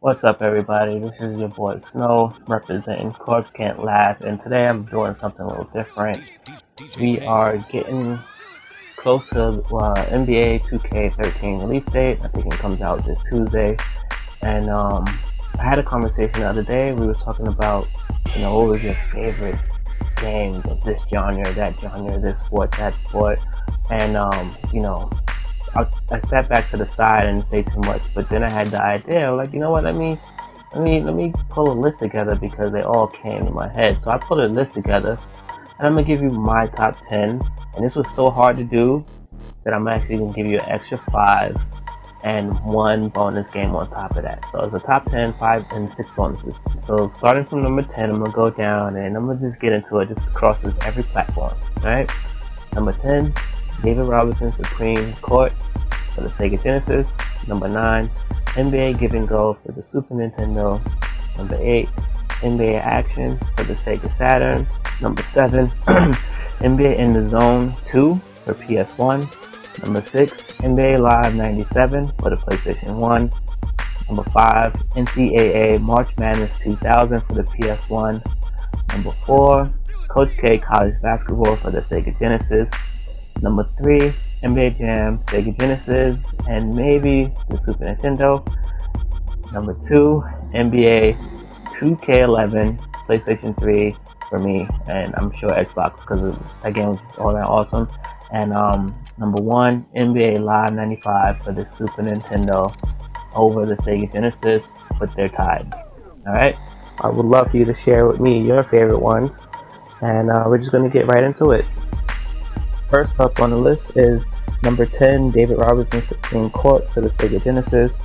What's up, everybody? This is your boy Snow representing Corpse Can't Laugh, and today I'm doing something a little different. We are getting close to NBA 2K13 release date. I think it comes out this Tuesday. And I had a conversation the other day. We were talking about, what was your favorite games of this genre, that genre, this sport, that sport. And I sat back to the side and didn't say too much, but then I had the idea, like, you know what, let me pull a list together because they all came in my head. So I pulled a list together, and I'm gonna give you my top 10. And this was so hard to do that I'm actually gonna give you an extra 5 and 1 bonus game on top of that. So it's a top 10, 5, and 6 bonuses. So starting from number 10, I'm gonna go down and I'm gonna just get into it. Just crosses every platform. Alright? Number 10, David Robinson Supreme Court for the Sega Genesis. Number 9, NBA Give and Go for the Super Nintendo. Number 8, NBA Action for the Sega Saturn. Number 7, NBA In the Zone 2 for PS1. Number 6, NBA Live 97 for the PlayStation 1. Number 5, NCAA March Madness 2000 for the PS1. Number 4, Coach K College Basketball for the Sega Genesis. Number 3, NBA Jam, Sega Genesis, and maybe the Super Nintendo. Number 2, NBA 2K11, PlayStation 3 for me, and I'm sure Xbox because that game was all that awesome. And number 1, NBA Live 95 for the Super Nintendo over the Sega Genesis, but they're tied. Alright? I would love for you to share with me your favorite ones, and we're just going to get right into it. First up on the list is number 10, David Robinson Supreme Court for the Sega Genesis.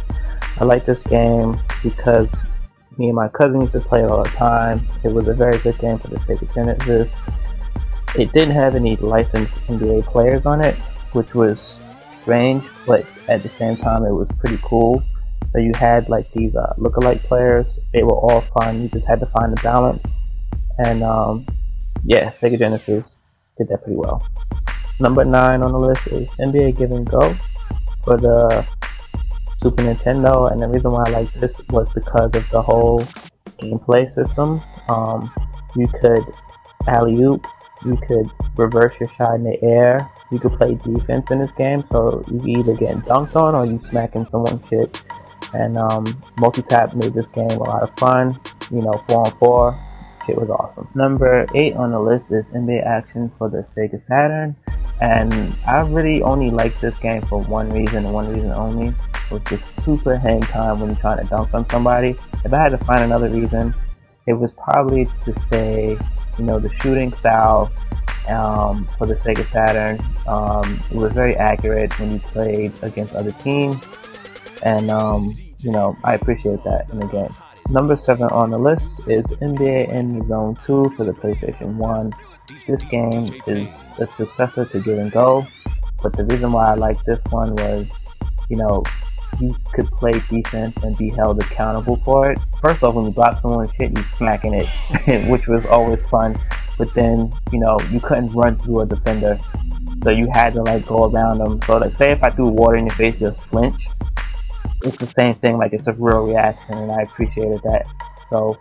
I like this game because me and my cousin used to play it all the time. It was a very good game for the Sega Genesis. It didn't have any licensed NBA players on it, which was strange, but at the same time it was pretty cool. So you had like these lookalike players. They were all fun. You just had to find the balance. And yeah, Sega Genesis did that pretty well. Number 9 on the list is NBA Give and Go for the Super Nintendo, and the reason why I like this was because of the whole gameplay system. You could alley-oop, you could reverse your shot in the air, you could play defense in this game, so you either getting dunked on or you smacking someone's shit. And multi-tap made this game a lot of fun. 4-on-4, shit was awesome. Number 8 on the list is NBA Action for the Sega Saturn. And I really only like this game for one reason and one reason only, was the super hang time when you're trying to dunk on somebody. If I had to find another reason, it was probably to say, the shooting style for the Sega Saturn. It was very accurate when you played against other teams, and I appreciate that in the game. Number 7 on the list is NBA In the Zone 2 for the PlayStation 1. This game is the successor to Give and Go, but the reason why I like this one was, you could play defense and be held accountable for it. First off, when you block someone's shit, you smacking it, which was always fun. But then, you couldn't run through a defender, so you had to go around them. So say if I threw water in your face, just flinch. It's the same thing, it's a real reaction, and I appreciated that. So,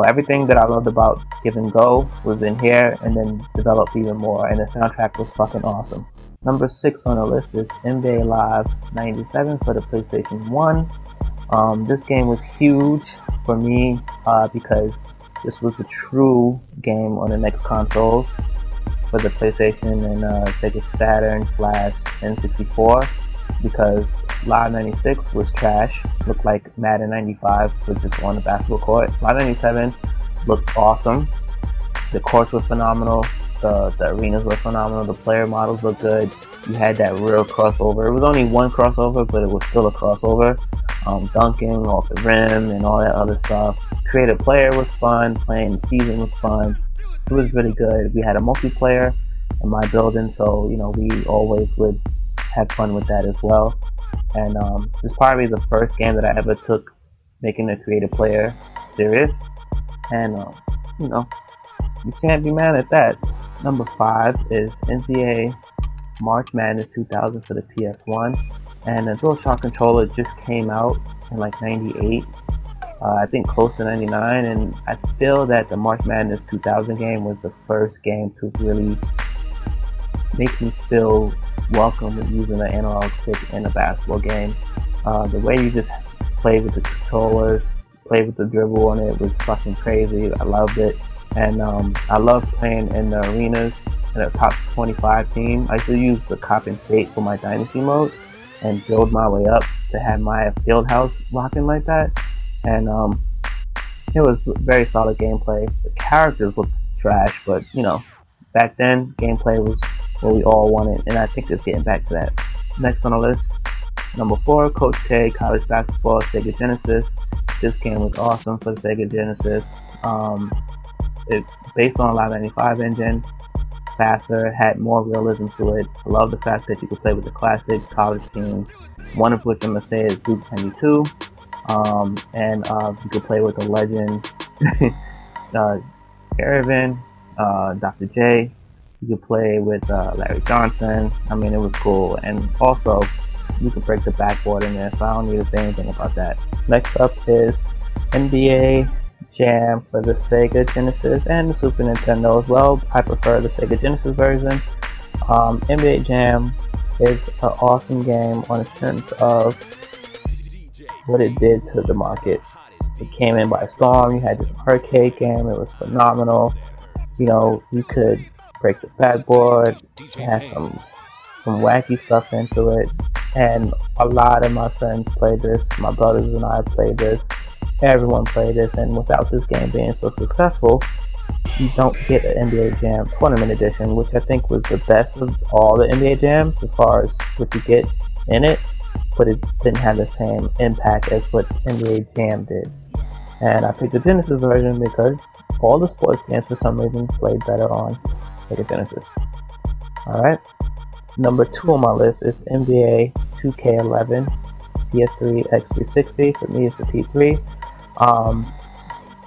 everything that I loved about Give and Go was in here, and then developed even more, and the soundtrack was fucking awesome. Number 6 on the list is NBA Live 97 for the PlayStation 1. This game was huge for me because this was the true game on the next consoles for the PlayStation and Sega Saturn / N64, because Live 96 was trash, looked like Madden 95 was just on the basketball court. Live 97 looked awesome. The courts were phenomenal, the arenas were phenomenal, the player models looked good. You had that real crossover. It was only one crossover, but it was still a crossover. Dunking off the rim and all that other stuff. Creative player was fun, playing the season was fun. It was really good. We had a multiplayer in my building, so we always would have fun with that as well. And this is probably the first game that I ever took making a creative player serious, and you can't be mad at that. Number 5 is NCAA March Madness 2000 for the PS1, and the DualShock controller just came out in like '98, I think close to 99, and I feel that the March Madness 2000 game was the first game to really make me feel welcome with using the analog stick in a basketball game. The way you just play with the controllers, play with the dribble on it was fucking crazy. I loved it. And I love playing in the arenas in a top 25 team. I used to use the Coppin State for my dynasty mode and build my way up to have my field house rocking like that. And it was very solid gameplay. The characters looked trash, but you know, back then gameplay was what we all wanted, and I think it's getting back to that. Next on the list, number 4, Coach K, College Basketball, Sega Genesis. This game was awesome for the Sega Genesis. It based on a Live 95 engine, faster, had more realism to it. I love the fact that you could play with the classic college team, one of which I'm gonna say is Duke 92, and you could play with the legend Caravan, Dr. J. You could play with Larry Johnson. I mean, it was cool, and also you could break the backboard in there, so I don't need to say anything about that. Next up is NBA Jam for the Sega Genesis and the Super Nintendo as well. I prefer the Sega Genesis version. NBA Jam is an awesome game on the strength of what it did to the market. It came in by storm. You had this arcade game. It was phenomenal. You know, you could break the backboard. It had some wacky stuff into it, and a lot of my friends played this. My brothers and I played this. Everyone played this, and without this game being so successful, you don't get an NBA Jam Tournament Edition, which I think was the best of all the NBA Jams as far as what you get in it, but it didn't have the same impact as what NBA Jam did. And I picked the Genesis version because all the sports games for some reason played better on Sega Genesis. Alright, number 2 on my list is NBA 2K11 PS3 X360. For me, it's the P3.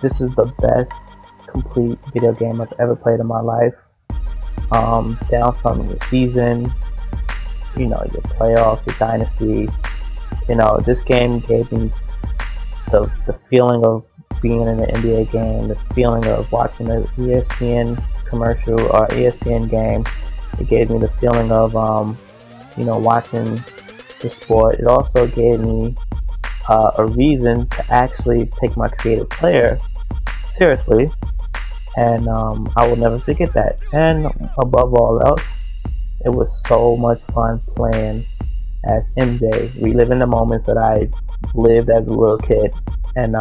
This is the best complete video game I've ever played in my life. Down from your season, you know, your playoffs, your dynasty. You know, this game gave me the feeling of being in an NBA game, the feeling of watching an ESPN commercial or ESPN game. It gave me the feeling of, you know, watching the sport. It also gave me a reason to actually take my creative player seriously, and I will never forget that. And above all else, it was so much fun playing as MJ, reliving the moments that I lived as a little kid, and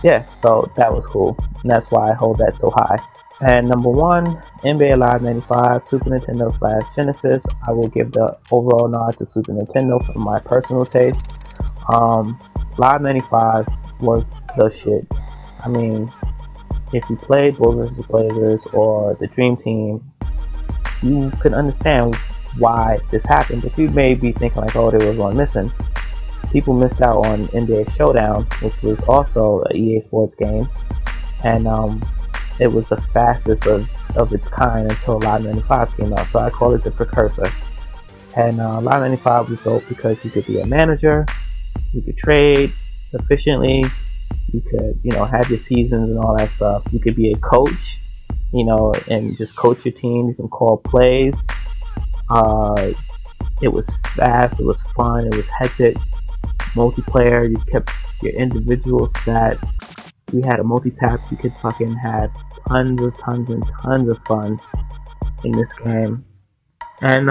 yeah, so that was cool, and that's why I hold that so high. And number 1, NBA Live 95, Super Nintendo / Genesis. I will give the overall nod to Super Nintendo for my personal taste. Live 95 was the shit. I mean, if you played Bulls vs. Blazers or the Dream Team, you could understand why this happened. But you may be thinking like, oh, there was one missing. People missed out on NBA Showdown, which was also an EA Sports game, and it was the fastest of its kind until Live 95 came out, so I call it the precursor. And Live 95 was dope because you could be a manager, you could trade efficiently, you could, you know, have your seasons and all that stuff. You could be a coach, you know, and just coach your team. You can call plays. It was fast, it was fun, it was hectic. Multiplayer, you kept your individual stats. We had a multi-tap. You could fucking have tons of fun in this game. And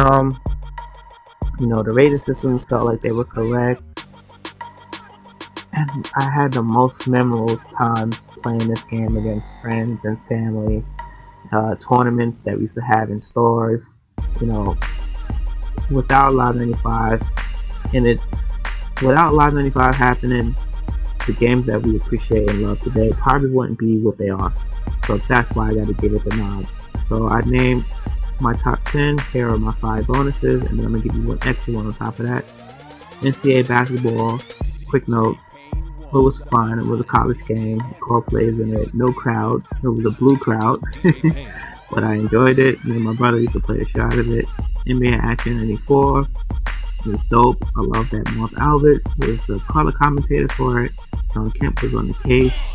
you know, the rating systems felt like they were correct, and I had the most memorable times playing this game against friends and family. Tournaments that we used to have in stores, you know. Without Live 95, without Live 95 happening, the games that we appreciate and love today probably wouldn't be what they are. So that's why I gotta give it the nod. So I named my top 10, here are my 5 bonuses, and then I'm gonna give you one extra one on top of that. NCAA basketball, quick note, it was fun, it was a college game, called plays in it, no crowd, it was a blue crowd, but I enjoyed it. Me and my brother used to play a shot of it. NBA Action 94, it was dope. I love that Mark Albert was the color commentator for it. so Kemp was on the case.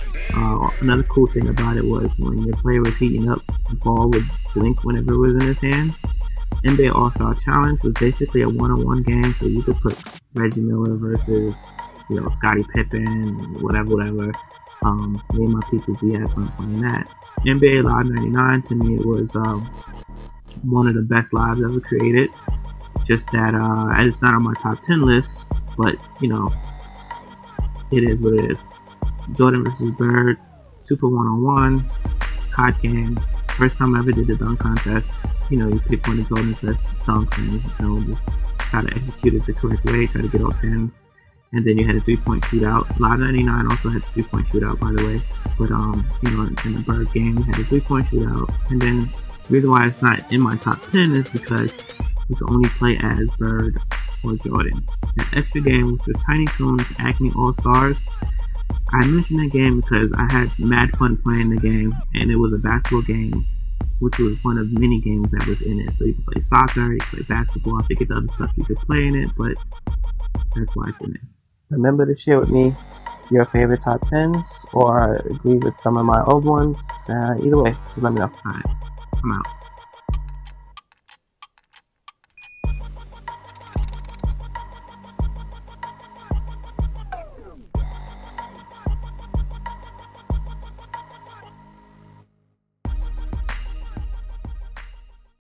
Another cool thing about it was when your player was heating up, the ball would blink whenever it was in his hand. NBA All-Star Challenge was basically a one-on-one game, so you could put Reggie Miller versus, you know, Scottie Pippen, whatever. Me and my people, we had fun playing that. NBA Live 99, to me, it was one of the best lives ever created. Just that it's not on my top 10 list, but, you know, it is what it is. Jordan versus Bird, super one-on-one, hot game. First time I ever did the dunk contest. You know, you pick one of Jordan's best dunks and, you know, just try to execute it the correct way, try to get all 10s. And then you had a 3-point shootout. Live 99 also had a 3-point shootout, by the way. But, you know, in the Bird game, you had a 3-point shootout. And then the reason why it's not in my top 10 is because you can only play as Bird or Jordan. That extra game, which was Tiny Toons Acme All-Stars, I mentioned that game because I had mad fun playing the game, and it was a basketball game, which was one of many games that was in it. So you could play soccer, you could play basketball, I forget the other stuff you could play in it, but that's why it's in it. Remember to share with me your favorite top 10s, or agree with some of my old ones. Either way, let me know. Alright, I'm out.